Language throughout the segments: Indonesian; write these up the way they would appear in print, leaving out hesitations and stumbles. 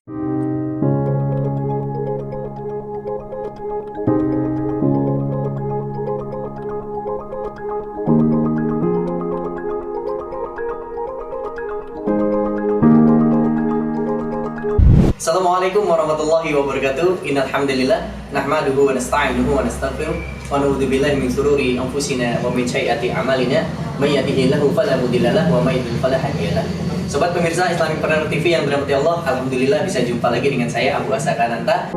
Assalamualaikum warahmatullahi wabarakatuh. Innal hamdalillah nahmaduhu wa nasta'inuhu wa nastaghfiruh wa na'udzu billahi min shururi anfusina wa min sayyiati a'malina may yahdihillahu fala mudilla lahu wa may yudlil fala hadiya lahu. Sobat pemirsa Islamic Partner TV yang dirahmati Allah, alhamdulillah bisa jumpa lagi dengan saya Abu Asakananta.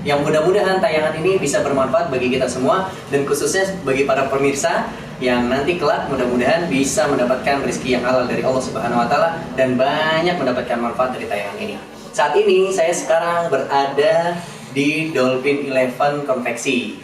Yang mudah-mudahan tayangan ini bisa bermanfaat bagi kita semua dan khususnya bagi para pemirsa yang nanti kelak mudah-mudahan bisa mendapatkan rezeki yang halal dari Allah Subhanahu wa taala dan banyak mendapatkan manfaat dari tayangan ini. Saat ini saya sekarang berada di Dolphin Eleven Konveksi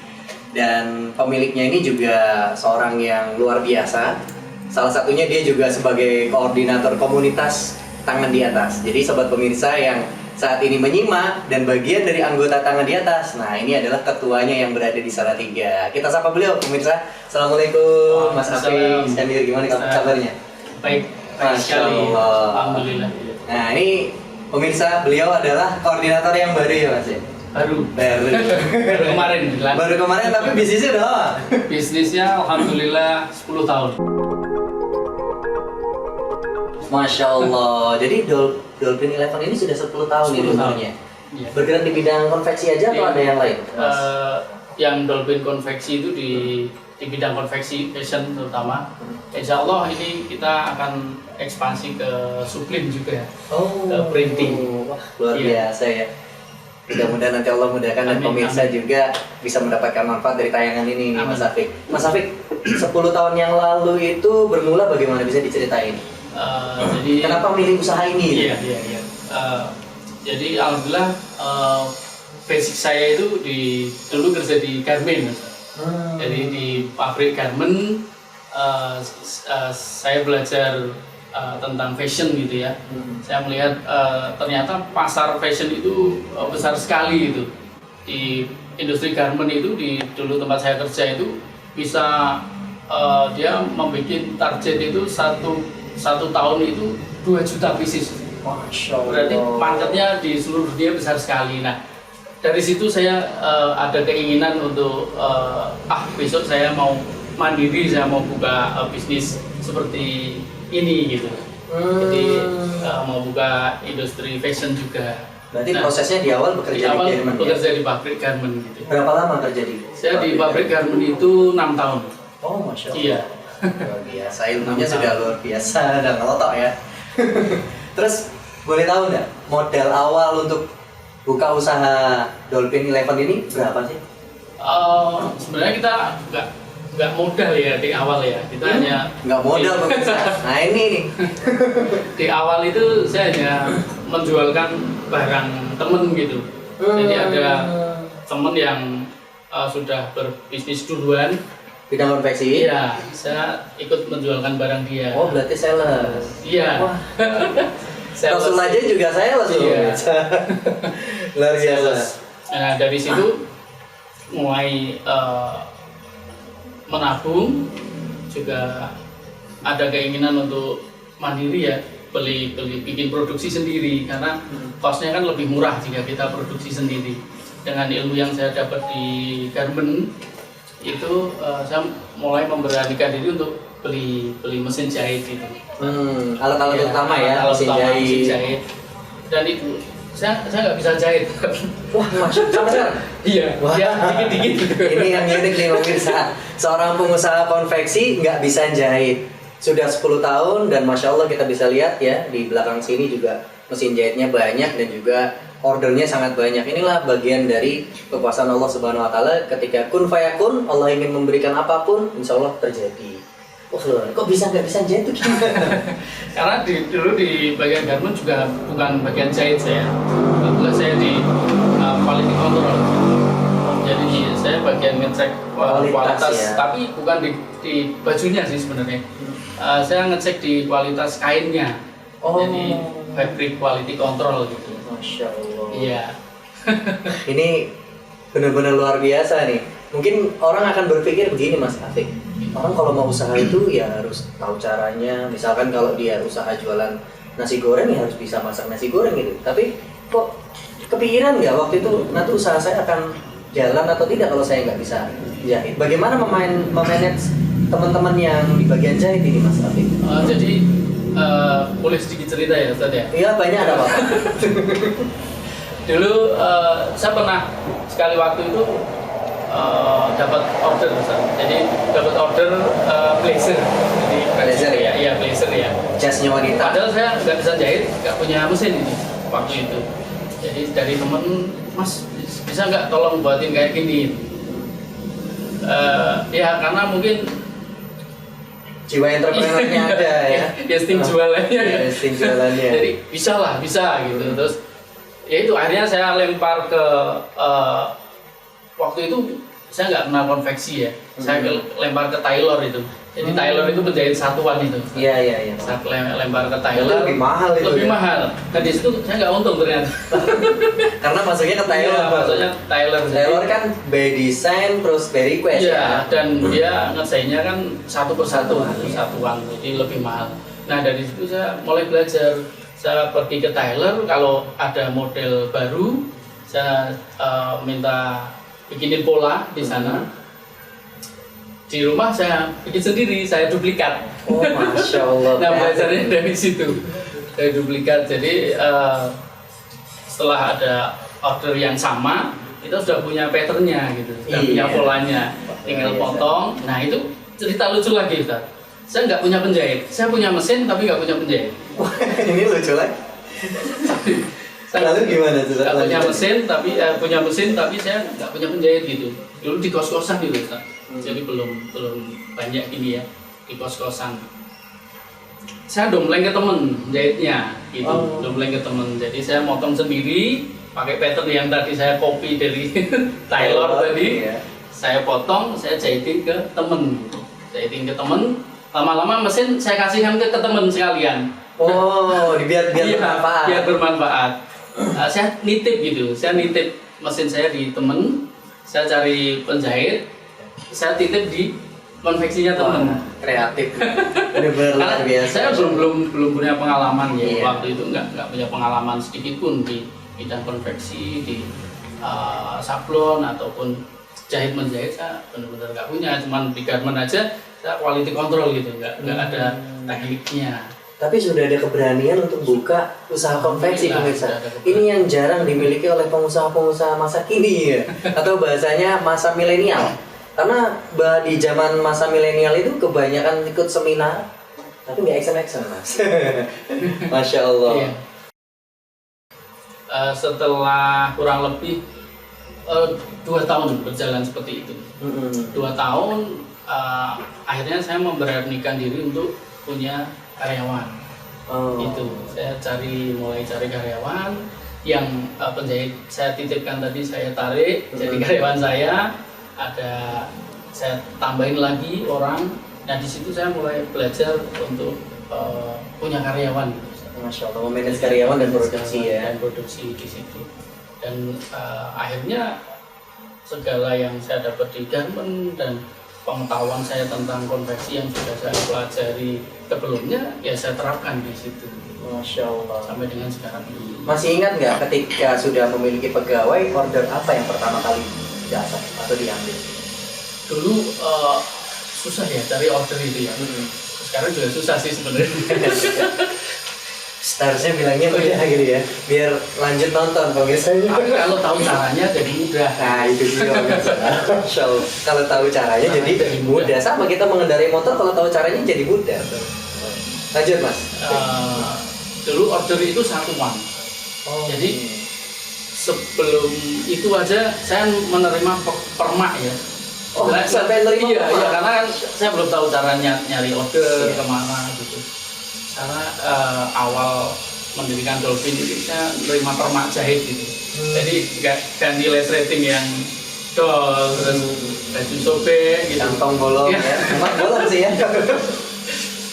dan pemiliknya ini juga seorang yang luar biasa. Salah satunya dia juga sebagai koordinator komunitas tangan di atas. Jadi sobat pemirsa yang saat ini menyimak dan bagian dari anggota tangan di atas. Nah, ini adalah ketuanya yang berada di Salatiga. Kita sapa beliau, pemirsa. Assalamualaikum, Mas Afif. Iskandar, gimana kabarnya? Baik, sekali. Alhamdulillah. Nah, ini pemirsa, beliau adalah koordinator yang baru ya, Mas? Baru kemarin. Baru kemarin, tapi bisnisnya udah lama? Bisnisnya alhamdulillah 10 tahun. Masya Allah. Jadi Dolphin Eleven ini sudah 10 tahun ini umurnya. Ya. Bergerak di bidang konveksi aja atau ada yang lain? Yang Dolphin Konveksi itu di bidang konveksi fashion terutama. Insya Allah ini kita akan ekspansi ke sublim juga ya. Ke printing. Wah, luar biasa ya. Mudah-mudahan nanti Allah mudahkan dan pemirsa juga bisa mendapatkan manfaat dari tayangan ini nih, Mas Afif. Mas Afif, 10 tahun yang lalu itu bermula bagaimana, bisa diceritain? Jadi kenapa milih usaha ini? Iya. Jadi alhamdulillah basic saya itu dulu kerja di garment. Jadi di pabrik garment saya belajar tentang fashion gitu ya. Saya melihat ternyata pasar fashion itu besar sekali gitu. Di industri garment itu dulu tempat saya kerja itu bisa dia membuat target itu satu tahun itu 2 juta pieces. Masya Allah. Berarti marketnya di seluruh dunia besar sekali. Nah, dari situ saya ada keinginan untuk besok saya mau mandiri, saya mau buka bisnis seperti ini gitu. Jadi mau buka industri fashion juga. Berarti prosesnya di awal bekerja di garment. Bekerja di pabrik garment gitu. Berapa lama kerja di? Saya di pabrik garment itu 6 tahun. Oh, Masya Allah. Iya. Luar biasa, ilmunya sudah luar biasa dan ngelotok ya. Terus boleh tahu nggak modal awal untuk buka usaha Dolphin Eleven ini berapa sih? Sebenarnya kita nggak modal ya di awal ya. Kita hanya nggak modal pemirsa. Nah ini nih. Di awal itu saya hanya menjualkan barang temen gitu. Jadi ada temen yang sudah berbisnis duluan. Bidang konveksi? Iya, saya ikut menjualkan barang dia. Oh, berarti sales. Iya. Wah. Rasul aja juga sales loh. Iya. Luar biasa. Nah, dari situ mulai menabung, juga ada keinginan untuk mandiri ya, bikin produksi sendiri karena costnya kan lebih murah jika kita produksi sendiri. Dengan ilmu yang saya dapat di garment itu saya mulai memberanikan diri untuk beli mesin jahit gitu. Alat-alat utama ya, mesin jahit. Dan itu saya nggak bisa jahit. Wah, masuk sama sekarang? Iya, ya dikit-dikit. Ini yang unik nih pemirsa. Seorang pengusaha konveksi nggak bisa jahit. Sudah 10 tahun dan Masya Allah kita bisa lihat ya di belakang sini juga mesin jahitnya banyak dan juga ordernya sangat banyak. Inilah bagian dari kekuasaan Allah Subhanahu wa taala, ketika kun fayakun, Allah ingin memberikan apapun, insya Allah terjadi. Oh, kok nggak bisa jahit tuh gimana? Karena dulu di bagian garment juga bukan bagian jahit saya. Kebetulan saya di quality control. Jadi saya bagian ngecek kualitas ya. Tapi bukan di bajunya sih sebenarnya. Saya ngecek di kualitas kainnya. Jadi fabric quality control gitu. Masya Allah. Iya. Ini benar-benar luar biasa nih. Mungkin orang akan berpikir begini, Mas Afif. Orang kalau mau usaha itu ya harus tahu caranya. Misalkan kalau dia usaha jualan nasi goreng ya harus bisa masak nasi goreng gitu. Tapi kok kepikiran nggak waktu itu nanti usaha saya akan jalan atau tidak kalau saya nggak bisa jahit? Bagaimana memanage teman-teman yang di bagian jahit ini Mas Afif? Jadi boleh sedikit cerita ya Ustaz ya? Iya banyak ada apa? Dulu saya pernah sekali waktu itu dapat order Ustaz. Jadi dapat order blazer. Jadi Blazer ya? Iya blazer ya. Jasnya wanita. Padahal saya nggak bisa jahit, nggak punya mesin ini waktu itu. Jadi dari temen, Mas bisa nggak tolong buatin kayak gini? Ya karena mungkin Jiwa entrepreneurnya ada ya. ya insting jualannya Ya, insting jualannya. Jadi bisa lah, bisa gitu. Terus ya itu akhirnya saya lempar ke waktu itu saya nggak kenal konveksi ya. Saya lempar ke tailor itu. Jadi tailor itu penjahit satuan itu. Iya. Saya lempar ke Itu tailor. lebih mahal itu. Lebih ya? mahal. Dan di situ saya nggak untung ternyata. Karena masuknya ke tailor. Iya, maksudnya tailor. Tailor kan by design terus by request Iya, ya. dan dia ngerjainnya kan satu persatu, Satuan, satuan, jadi lebih mahal. Nah dari situ saya mulai belajar. Saya pergi ke tailor, kalau ada model baru, saya minta bikinin pola di sana. Di rumah saya bikin sendiri, saya duplikat. Oh masya Allah. Nah belajarnya dari situ, saya duplikat. Jadi setelah ada order yang sama, kita sudah punya patternnya gitu, sudah Iya. punya polanya, tinggal Iya, potong. Nah itu cerita lucu lagi Ustaz. Saya nggak punya penjahit, saya punya mesin tapi nggak punya penjahit. Ini lucu lagi. Lalu gimana tuh? Nggak punya mesin tapi saya nggak punya penjahit gitu. Dulu di kos-kosan gitu Ustaz. Jadi belum banyak gini ya di kos-kosan. Saya dompleng ke temen jahitnya gitu, dompleng ke temen. Jadi saya motong sendiri pakai pattern yang tadi saya copy dari tailor tadi. Iya. Saya potong, saya jahitin ke temen gitu. Jahitin ke temen, lama-lama mesin saya kasihkan ke temen sekalian. Oh, biar Iya, bermanfaat. biar bermanfaat. Saya nitip gitu, saya nitip mesin saya di temen, saya cari penjahit, saya titip di konveksinya temen. Wah, kreatif. Benar-benar luar Karena biasa. saya belum punya pengalaman ya. Iya. Waktu itu nggak punya pengalaman sedikit pun di bidang konveksi, di sablon ataupun jahit menjahit. Saya benar-benar nggak punya. Cuman di garment aja saya quality control gitu, nggak ada tekniknya. Tapi sudah ada keberanian untuk buka usaha konveksi pemirsa. Sudah ada keberanian. Ini yang jarang dimiliki oleh pengusaha-pengusaha masa kini ya, atau bahasanya masa milenial. Karena di zaman masa milenial itu kebanyakan ikut seminar, tapi nggak action Mas. Masya Allah. Iya. Setelah kurang lebih 2 tahun berjalan seperti itu. 2 tahun akhirnya saya memberanikan diri untuk punya karyawan. Itu saya mulai cari karyawan yang penjahit saya titipkan tadi, saya tarik jadi karyawan saya. Saya tambahin lagi orang. Nah di situ saya mulai belajar untuk punya karyawan. Masya Allah, memanage karyawan dan produksi ya. Dan produksi di situ. Dan akhirnya segala yang saya dapat di garment dan pengetahuan saya tentang konveksi yang sudah saya pelajari sebelumnya, ya saya terapkan di situ. Masya Allah. Sampai dengan sekarang ini. Masih ingat nggak ketika sudah memiliki pegawai, order apa yang pertama kali diasah atau diambil? Dulu susah ya cari order itu ya. Sekarang juga susah sih sebenarnya. Seharusnya bilangnya mudah gitu ya, biar lanjut nonton pemirsa. Tapi kalau tahu caranya jadi mudah. Nah itu sih pemirsa. Masya Allah. Kalau tahu caranya jadi mudah. Sama kita mengendarai motor, kalau tahu caranya jadi mudah. Lanjut Mas. Dulu order itu satuan. Jadi sebelum itu aja saya menerima permak ya. Oh, sampai nerima iya, permak? iya, karena kan saya belum tahu caranya nyari order kemana gitu. Karena awal mendirikan Dolphin ini saya menerima permak jahit gitu. Jadi nggak ganti resleting yang terus baju sobek gitu. Kantong bolong Iya. ya. Emang bolong sih ya.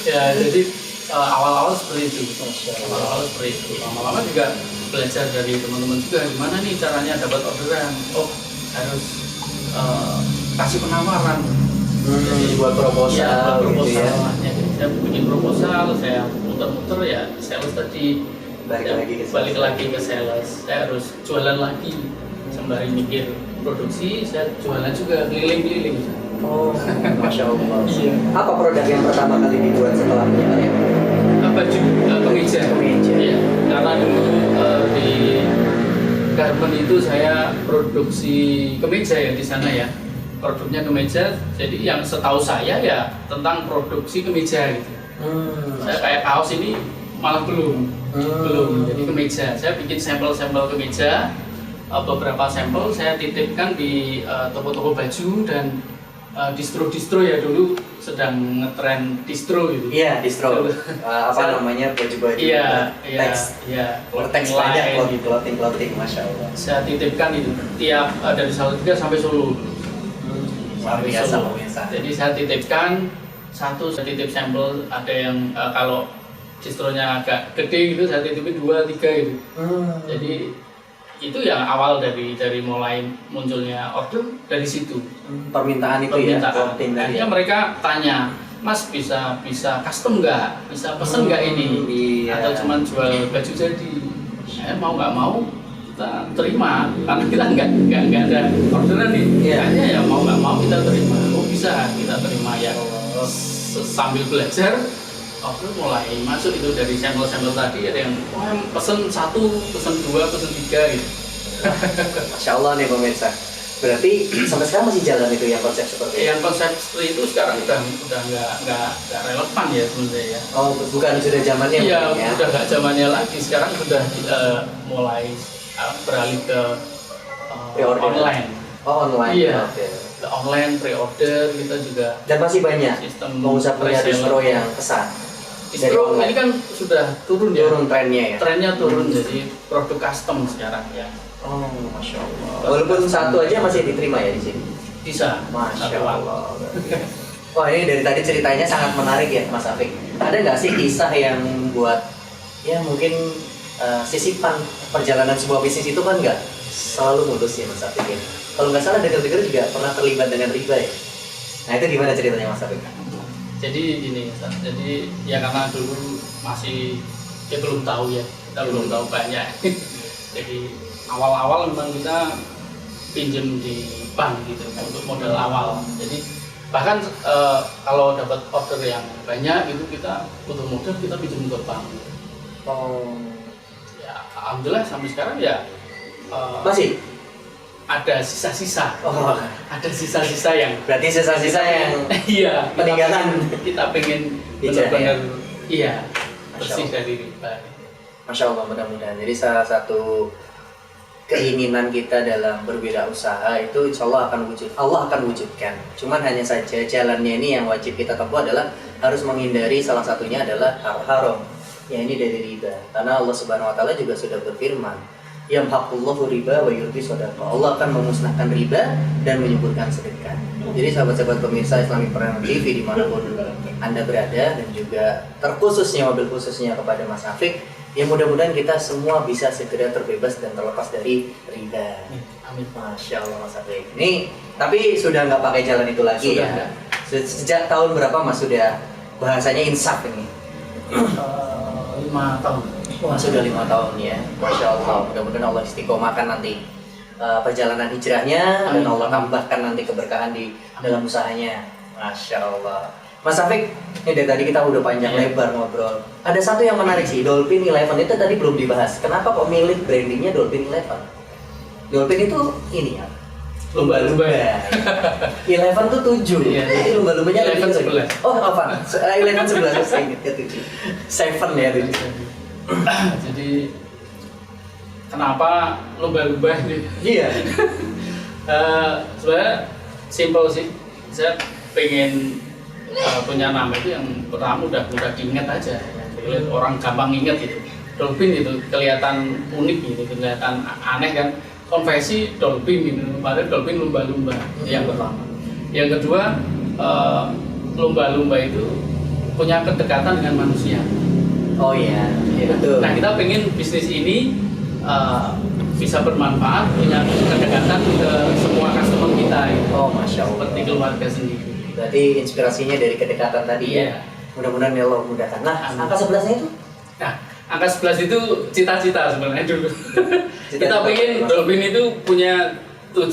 Ya jadi awal-awal seperti itu. Awal-awal seperti itu. Lama-lama juga belajar dari teman-teman juga gimana nih caranya dapat orderan. Oh harus kasih penawaran. Jadi buat proposal, Iya, buat gitu ya. proposal. Jadi saya bikin proposal, saya muter-muter ya sales tadi balik lagi ke sales. Saya harus jualan lagi sembari mikir produksi, saya jualan juga keliling-keliling. Oh, masya Allah. Iya. Apa produk yang pertama kali dibuat setelah punya karya? Baju kemeja. Kemeja. Iya. Karena dulu di garment itu saya produksi kemeja ya di sana ya. Produknya kemeja, jadi yang setahu saya ya tentang produksi kemeja gitu. Saya kayak kaos ini malah belum. Jadi kemeja. Saya bikin sampel-sampel kemeja. Beberapa sampel saya titipkan di toko-toko baju dan distro-distro ya, dulu sedang ngetren distro gitu. Iya, distro. Namanya baju-baju. Iya, teks. Iya. Teks banyak, clothing, masya Allah. Saya titipkan itu tiap dari Salatiga sampai Solo. Luar biasa, Jadi saya titipkan satu, saya titip sampel, ada yang kalau distronya agak gede gitu, saya titipin 2, 3 gitu. Jadi itu yang awal dari mulai munculnya order dari situ. Permintaan itu ya. Akhirnya mereka tanya, Mas bisa custom nggak? Bisa pesen nggak ini? Iya. Atau cuma jual baju jadi? Mau nggak mau kita terima, karena kita nggak ada orderan nih. Kayaknya ya mau nggak mau kita terima. Oh bisa kita terima ya. Sambil belajar, order mulai masuk itu dari sampel-sampel tadi, ada yang pesen 1, pesen 2, pesen 3 gitu. Masya Allah nih pemirsa. Berarti sampai sekarang masih jalan itu yang konsep seperti itu? Yang konsep seperti itu sekarang udah nggak relevan ya sebenarnya ya. Oh, bukan sudah zamannya? Iya, ya? udah nggak zamannya lagi. Sekarang sudah mulai beralih ke online. Oh, online. Iya. Okay. Online pre-order kita juga. Dan masih banyak sistem pengusaha punya distro yang pesan. Distro ini kan sudah turun ya. Turun trennya ya. Trennya turun jadi produk custom sekarang ya. Oh, masya Allah. Walaupun satu aja masih diterima ya di sini. Bisa. Masya Allah. Wah, ini dari tadi ceritanya sangat menarik ya, Mas Afik. Ada nggak sih kisah yang membuat ya mungkin sisipan perjalanan sebuah bisnis itu kan nggak selalu mulus ya, Mas Afik ya. Kalau nggak salah dengar-dengar juga pernah terlibat dengan riba ya. Nah itu gimana ceritanya Mas Afik? Jadi gini, jadi ya karena dulu masih belum tahu ya, kita belum tahu banyak. Jadi awal-awal memang kita pinjam di bank gitu untuk modal awal. Jadi bahkan kalau dapat order yang banyak itu kita butuh modal, kita pinjam ke bank. Oh. Ya alhamdulillah sampai sekarang ya masih ada sisa-sisa. Oh. Ada sisa-sisa yang berarti sisa-sisa yang iya, peninggalan kita pengen benar-benar iya bersih dari riba. Masya Allah, mudah-mudahan. Jadi salah satu keinginan kita dalam berwirausaha itu insya Allah akan wujudkan. Cuman hanya saja jalannya ini yang wajib kita tempuh adalah harus menghindari, salah satunya adalah haram. Ya ini dari riba. Karena Allah Subhanahu Wa Taala juga sudah berfirman, yamhaqullahu riba wa yurbi shadaqah. Allah akan memusnahkan riba dan menyuburkan sedekah. Jadi sahabat-sahabat pemirsa Islamic Partner TV dimanapun Anda berada, dan juga terkhususnya mobil khususnya kepada Mas Afik, ya mudah-mudahan kita semua bisa segera terbebas dan terlepas dari riba. Amin. Masya Allah Mas Afik. Ini tapi sudah nggak pakai jalan itu lagi sudah, ya? Sejak tahun berapa Mas sudah bahasanya insaf ini? 5 tahun. Wah, sudah 5 tahun ya. Masya Allah. Mudah-mudahan Allah istiqomahkan nanti perjalanan hijrahnya. Amin. Dan Allah tambahkan nanti keberkahan di dalam usahanya. Masya Allah. Mas Afik, ini dari tadi kita udah panjang lebar ngobrol. Ada satu yang menarik sih, Dolphin Eleven itu tadi belum dibahas. Kenapa kok milik brandingnya Dolphin Eleven? Dolphin itu ini ya, lumba-lumba. Eleven tuh 7. Iya. Jadi lumba-lumbanya ada 11. Oh, apa? 11 11 saya ingat ya 7. 7 ya 7. Jadi kenapa lumba-lumba ini? Iya. Sebenarnya simple sih. Saya pengen punya nama itu yang pertama mudah diingat aja. Jadi orang gampang ingat gitu. Dolphin itu kelihatan unik gitu, kelihatan aneh kan. Konversi dolphin gitu, padahal dolphin lumba-lumba yang pertama. Yang kedua, lumba-lumba itu punya kedekatan dengan manusia. Oh iya, betul. Nah kita pengen bisnis ini bisa bermanfaat, punya kedekatan ke semua customer kita. Gitu. Oh masya Allah. Seperti keluarga sendiri. Berarti inspirasinya dari kedekatan tadi ya. Mudah-mudahan ya Allah mudahkan. Nah, Amin. angka 11-nya itu? Nah, angka 11 itu cita-cita sebenarnya dulu. Cita-cita Kita pengen apa? Dolphin itu punya 7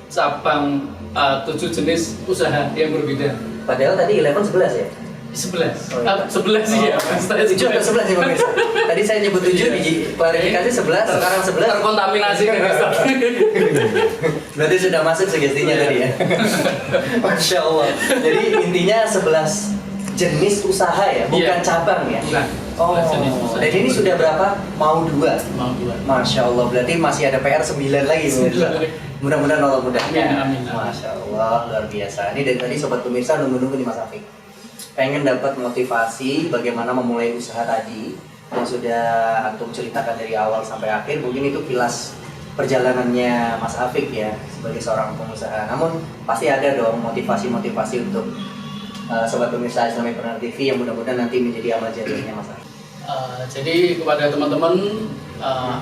cabang, 7 jenis usaha yang berbeda. Padahal tadi 11 ya? 11. Oh, iya. 11 sih ya. Mas. 7 atau 11 ya pemirsa? Tadi saya nyebut 7, di klarifikasi 11, sekarang 11. Terkontaminasi kan Ustaz. Berarti sudah masuk sugestinya Iya. tadi ya? Masya Allah. Jadi intinya 11 jenis usaha ya, bukan Iya. cabang ya? Bukan. Oh, 11 jenis usaha. dan ini sudah berapa? Mau 2? Mau 2. Masya Allah, berarti masih ada PR 9 lagi pemirsa. Mudah-mudahan Allah mudahkan. Amin, amin. Masya Allah, luar biasa. Ini dari tadi sobat pemirsa nunggu-nunggu nih Mas Afiq. Pengen dapat motivasi bagaimana memulai usaha tadi yang sudah antum ceritakan dari awal sampai akhir. Mungkin itu kilas perjalanannya Mas Afiq ya sebagai seorang pengusaha. Namun pasti ada dong motivasi-motivasi untuk sobat pemirsa Islamipreneur TV yang mudah-mudahan nanti menjadi amal jariahnya Mas Afiq. Jadi kepada teman-teman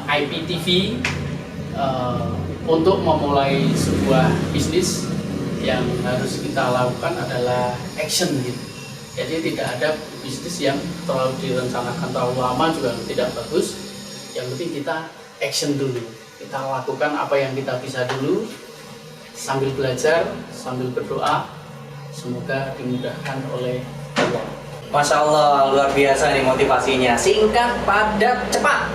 IPTV, untuk memulai sebuah bisnis yang harus kita lakukan adalah action gitu. Jadi tidak ada bisnis yang terlalu direncanakan terlalu lama juga tidak bagus. Yang penting kita action dulu. Kita lakukan apa yang kita bisa dulu sambil belajar, sambil berdoa. Semoga dimudahkan oleh Allah. Masya Allah, luar biasa nih motivasinya. Singkat, padat, cepat.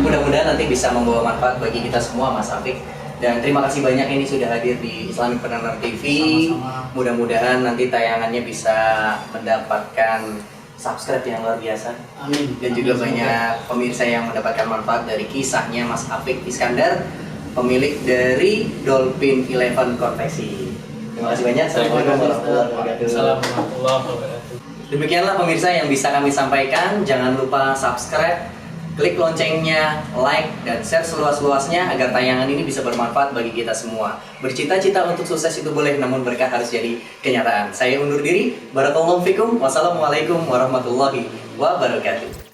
Mudah-mudahan nanti bisa membawa manfaat bagi kita semua Mas Afiq. Dan terima kasih banyak ini sudah hadir di Islamipreneur TV. Sama-sama. Mudah-mudahan nanti tayangannya bisa mendapatkan subscribe yang luar biasa. Amin. Dan juga Amin. banyak pemirsa yang mendapatkan manfaat dari kisahnya Mas Afiq Iskandar, pemilik dari Dolphin 11 Konveksi. Terima kasih banyak. Assalamualaikum warahmatullahi wabarakatuh. Assalamualaikum warahmatullahi wabarakatuh. Demikianlah pemirsa yang bisa kami sampaikan. Jangan lupa subscribe, klik loncengnya, like, dan share seluas-luasnya agar tayangan ini bisa bermanfaat bagi kita semua. Bercita-cita untuk sukses itu boleh, namun berkah harus jadi kenyataan. Saya undur diri. Barakallahu fikum. Wassalamualaikum warahmatullahi wabarakatuh.